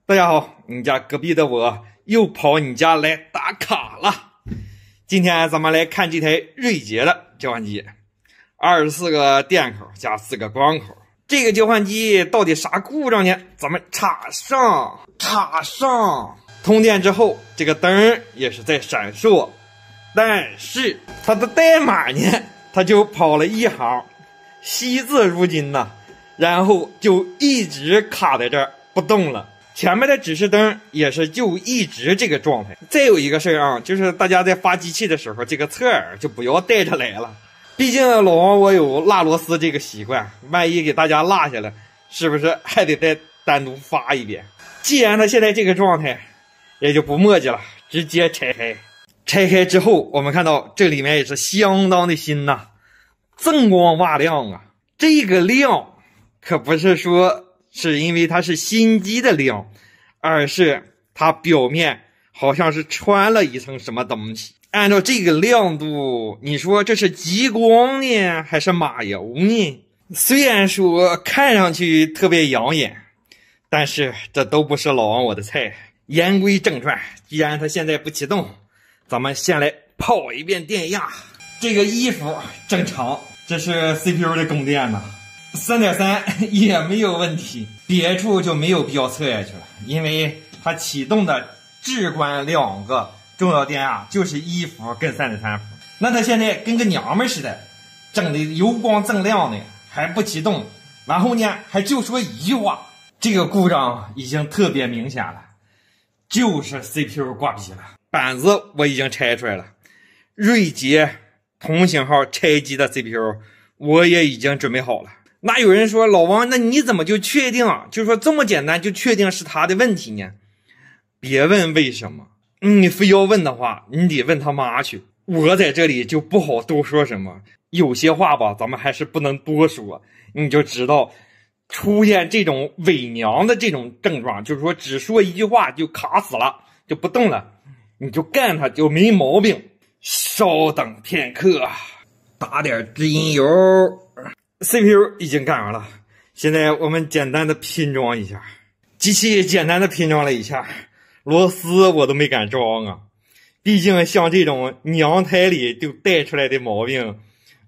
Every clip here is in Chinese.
大家好，你家隔壁的我又跑你家来打卡了。今天咱们来看这台锐捷的交换机，24个电口加4个光口。这个交换机到底啥故障呢？咱们插上。通电之后，这个灯也是在闪烁，但是它的代码呢，它就跑了一行，惜字如金呐，然后就一直卡在这儿不动了。前面的指示灯也是就一直这个状态。再有一个事儿啊，就是大家在发机器的时候，这个侧耳就不要带着来了。毕竟老王我有落螺丝这个习惯，万一给大家落下来，是不是还得再单独发一遍？既然它现在这个状态，也就不墨迹了，直接拆开。拆开之后，我们看到这里面也是相当的新呐，锃光瓦亮啊。这个亮可不是说是因为它是新机的亮，而是它表面好像是穿了一层什么东西。按照这个亮度，你说这是极光呢还是马油呢？虽然说看上去特别养眼，但是这都不是老王我的菜。言归正传，既然它现在不启动，咱们先来跑一遍电压。这个衣服正常，这是 CPU 的供电呢，3.3 也没有问题，别处就没有必要测下去了，因为它启动的至关2个重要电压就是1伏跟3.3伏。那它现在跟个娘们似的，整的油光锃亮的还不启动，然后呢还就说一句话，这个故障已经特别明显了，就是 CPU 挂逼了。板子我已经拆出来了，锐捷同型号拆机的 CPU 我也已经准备好了。那有人说老王，那你怎么就确定就说这么简单就确定是他的问题呢？别问为什么，你非要问的话，你得问他妈去。我在这里就不好多说什么，有些话吧咱们还是不能多说。你就知道出现这种伪娘的这种症状，就是说只说一句话就卡死了，就不动了，你就干它就没毛病。稍等片刻，打点直饮油。CPU 已经干完了，现在我们简单的拼装一下。机器简单的拼装了一下，螺丝我都没敢装啊，毕竟像这种娘胎里就带出来的毛病，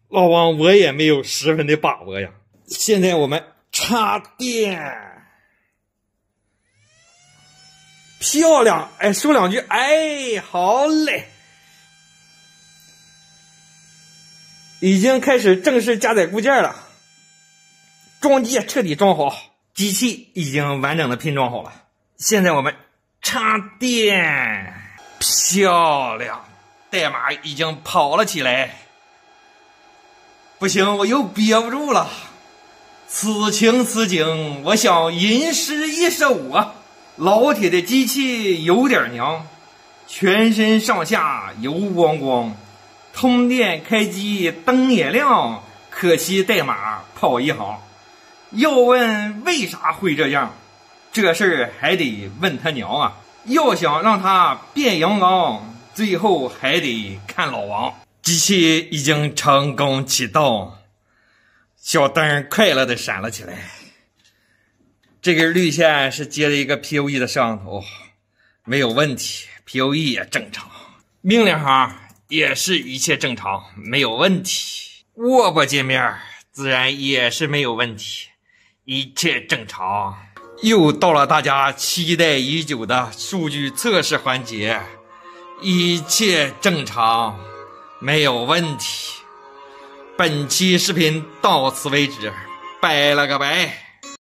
老王我也没有十分的把握呀。现在我们插电，漂亮！哎，说两句，哎，好嘞。已经开始正式加载固件了，装机彻底装好，机器已经完整的拼装好了。现在我们插电，漂亮，代码已经跑了起来。不行，我又憋不住了。此情此景，我想吟诗一首啊。老铁的机器有点娘，全身上下油光光，通电开机灯也亮，可惜代码跑一行。要问为啥会这样，这事儿还得问他娘啊。要想让他变阳刚，最后还得看老王。机器已经成功启动，小灯快乐的闪了起来。这根绿线是接了一个 PoE 的摄像头，没有问题， PoE 也正常，命令行也是一切正常，没有问题。握把界面自然也是没有问题，一切正常。又到了大家期待已久的数据测试环节，一切正常，没有问题。本期视频到此为止，拜了个拜。